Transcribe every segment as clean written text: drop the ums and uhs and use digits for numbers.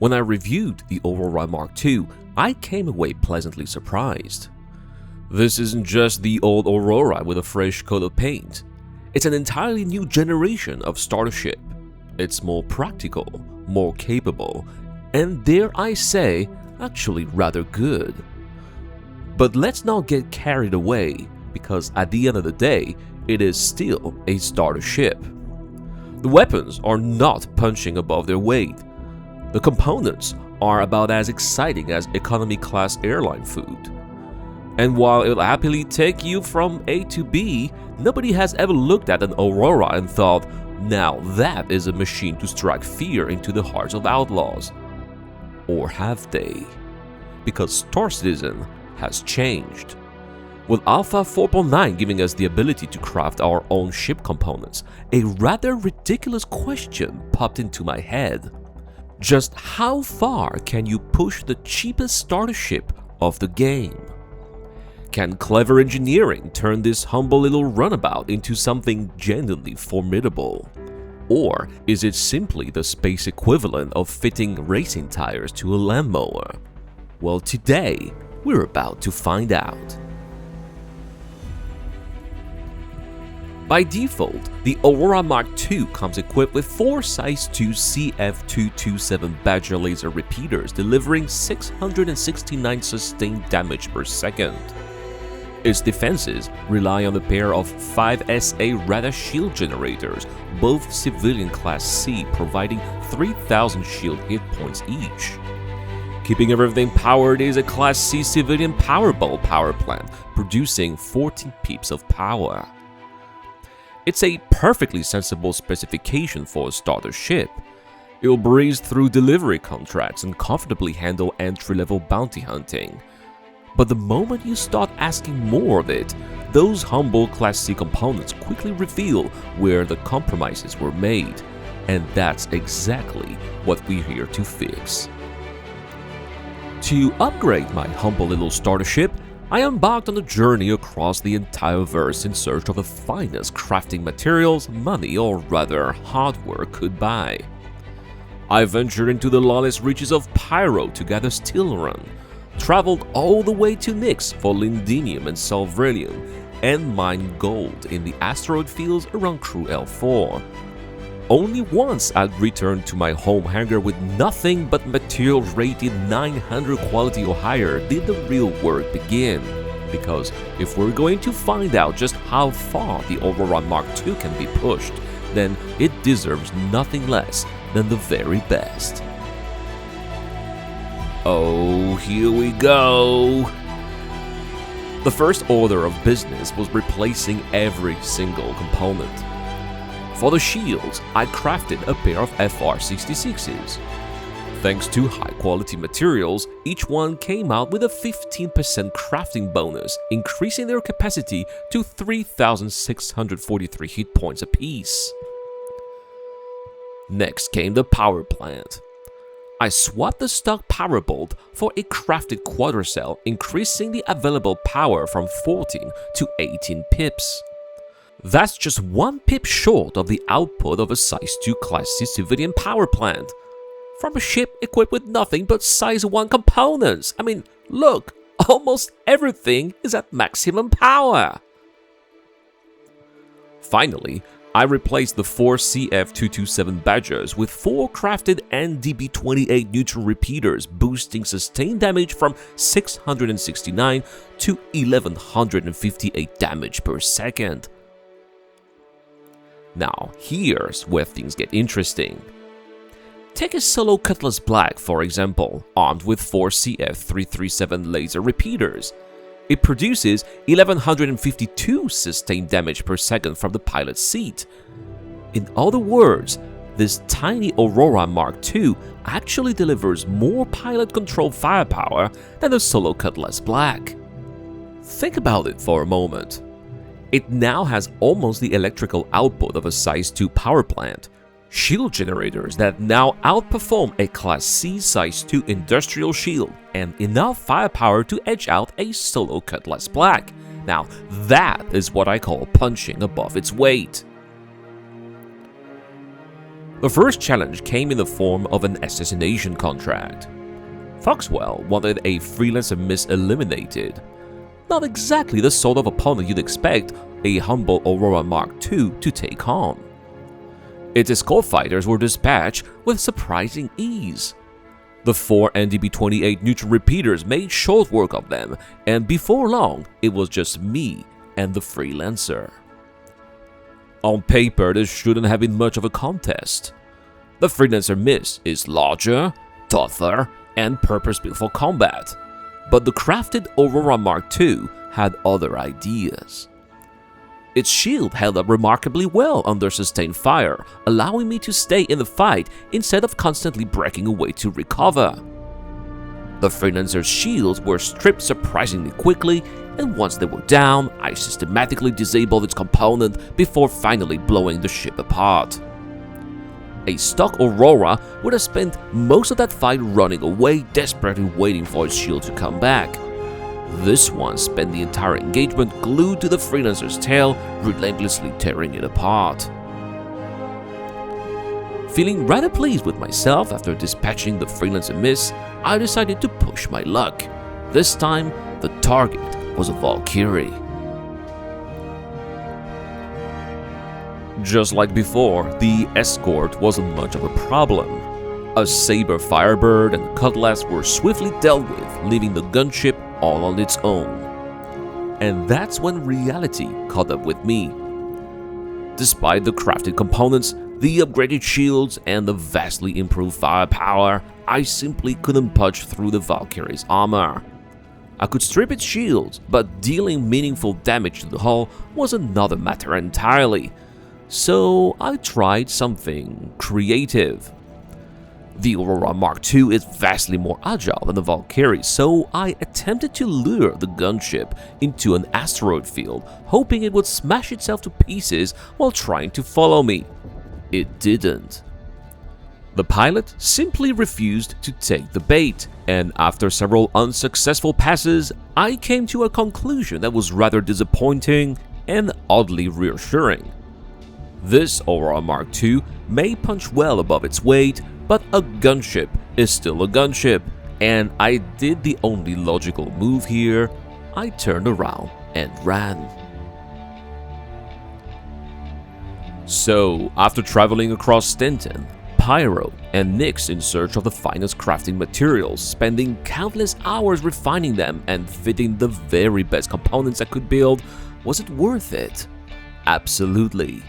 When I reviewed the Aurora Mk II, I came away pleasantly surprised. This isn't just the old Aurora with a fresh coat of paint. It's an entirely new generation of starter ship. It's more practical, more capable, and dare I say, actually rather good. But let's not get carried away, because at the end of the day, it is still a starter ship. The weapons are not punching above their weight. The components are about as exciting as economy class airline food. And while it'll happily take you from A to B, nobody has ever looked at an Aurora and thought, now that is a machine to strike fear into the hearts of outlaws. Or have they? Because Star Citizen has changed. With Alpha 4.9 giving us the ability to craft our own ship components, a rather ridiculous question popped into my head. Just how far can you push the cheapest starter ship of the game? Can clever engineering turn this humble little runabout into something genuinely formidable? Or is it simply the space equivalent of fitting racing tires to a lawnmower? Well, today, we're about to find out. By default, the Aurora Mk II comes equipped with 4 size 2 CF227 Badger laser repeaters delivering 669 sustained damage per second. Its defenses rely on a pair of 5 SA Rada shield generators, both civilian class C, providing 3,000 shield hit points each. Keeping everything powered is a class C civilian Powerball power plant, producing 14 peeps of power. It's a perfectly sensible specification for a starter ship. It'll breeze through delivery contracts and comfortably handle entry-level bounty hunting. But the moment you start asking more of it, those humble Class C components quickly reveal where the compromises were made, and that's exactly what we're here to fix. To upgrade my humble little starter ship, I embarked on a journey across the entire verse in search of the finest crafting materials money, or rather hardware, could buy. I ventured into the lawless reaches of Pyro to gather Stilleron, traveled all the way to Nyx for Lindinium and Savrilium, and mined gold in the asteroid fields around Crew L4. Only once I'd returned to my home hangar with nothing but materials rated 900 quality or higher did the real work begin. Because if we're going to find out just how far the Aurora Mk II can be pushed, then it deserves nothing less than the very best. Oh, here we go! The first order of business was replacing every single component. For the shields, I crafted a pair of FR66s. Thanks to high-quality materials, each one came out with a 15% crafting bonus, increasing their capacity to 3,643 hit points apiece. Next came the power plant. I swapped the stock power bolt for a crafted quadricell, increasing the available power from 14 to 18 pips. That's just 1 pip short of the output of a size 2 Class C civilian power plant. From a ship equipped with nothing but size 1 components. I mean, look, almost everything is at maximum power. Finally, I replaced the 4 CF227 Badgers with 4 crafted NDB28 neutron repeaters, boosting sustained damage from 669 to 1158 damage per second. Now, here's where things get interesting. Take a solo Cutlass Black, for example, armed with 4 CF337 laser repeaters. It produces 1152 sustained damage per second from the pilot's seat. In other words, this tiny Aurora Mk II actually delivers more pilot-controlled firepower than the solo Cutlass Black. Think about it for a moment. It now has almost the electrical output of a size 2 power plant, shield generators that now outperform a Class C size 2 industrial shield, and enough firepower to edge out a solo Cutlass Black. Now that is what I call punching above its weight. The first challenge came in the form of an assassination contract. Foxwell wanted a freelancer miss eliminated. Not exactly the sort of opponent you'd expect a humble Aurora Mark II to take on. Its escort fighters were dispatched with surprising ease. The 4 NDB-28 neutron repeaters made short work of them, and before long, it was just me and the freelancer. On paper, this shouldn't have been much of a contest. The freelancer miss is larger, tougher, and purpose-built for combat, but the crafted Aurora Mark II had other ideas. Its shield held up remarkably well under sustained fire, allowing me to stay in the fight instead of constantly breaking away to recover. The freelancer's shields were stripped surprisingly quickly, and once they were down, I systematically disabled its component before finally blowing the ship apart. A stock Aurora would have spent most of that fight running away, desperately waiting for its shield to come back. This one spent the entire engagement glued to the freelancer's tail, relentlessly tearing it apart. Feeling rather pleased with myself after dispatching the freelancer miss, I decided to push my luck. This time, the target was a Valkyrie. Just like before, the escort wasn't much of a problem. A Saber Firebird and Cutlass were swiftly dealt with, leaving the gunship all on its own. And that's when reality caught up with me. Despite the crafted components, the upgraded shields, and the vastly improved firepower, I simply couldn't punch through the Valkyrie's armor. I could strip its shields, but dealing meaningful damage to the hull was another matter entirely. So I tried something creative. The Aurora Mark II is vastly more agile than the Valkyrie, so I attempted to lure the gunship into an asteroid field, hoping it would smash itself to pieces while trying to follow me. It didn't. The pilot simply refused to take the bait, and after several unsuccessful passes, I came to a conclusion that was rather disappointing and oddly reassuring. This Aurora Mark II may punch well above its weight, but a gunship is still a gunship, and I did the only logical move here. I turned around and ran. So, after traveling across Stanton, Pyro and Nyx in search of the finest crafting materials, spending countless hours refining them and fitting the very best components I could build, was it worth it? Absolutely.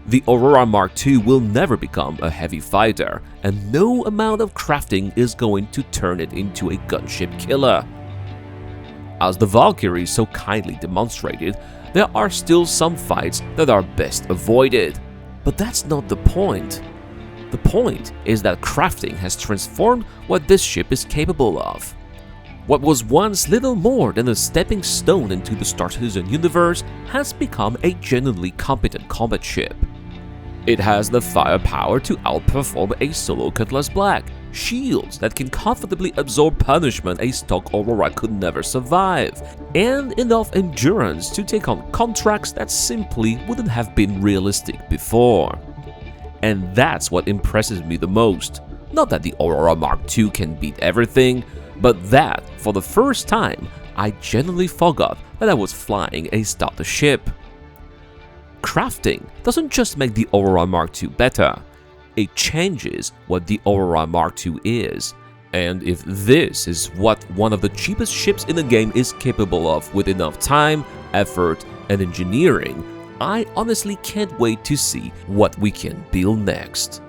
The Aurora Mark II will never become a heavy fighter, and no amount of crafting is going to turn it into a gunship killer. As the Valkyrie so kindly demonstrated, there are still some fights that are best avoided. But that's not the point. The point is that crafting has transformed what this ship is capable of. What was once little more than a stepping stone into the Star Citizen universe has become a genuinely competent combat ship. It has the firepower to outperform a solo Cutlass Black, shields that can comfortably absorb punishment a stock Aurora could never survive, and enough endurance to take on contracts that simply wouldn't have been realistic before. And that's what impresses me the most. Not that the Aurora Mark II can beat everything, but that, for the first time, I genuinely forgot that I was flying a starter ship. Crafting doesn't just make the Aurora Mark II better, it changes what the Aurora Mark II is. And if this is what one of the cheapest ships in the game is capable of with enough time, effort, and engineering, I honestly can't wait to see what we can build next.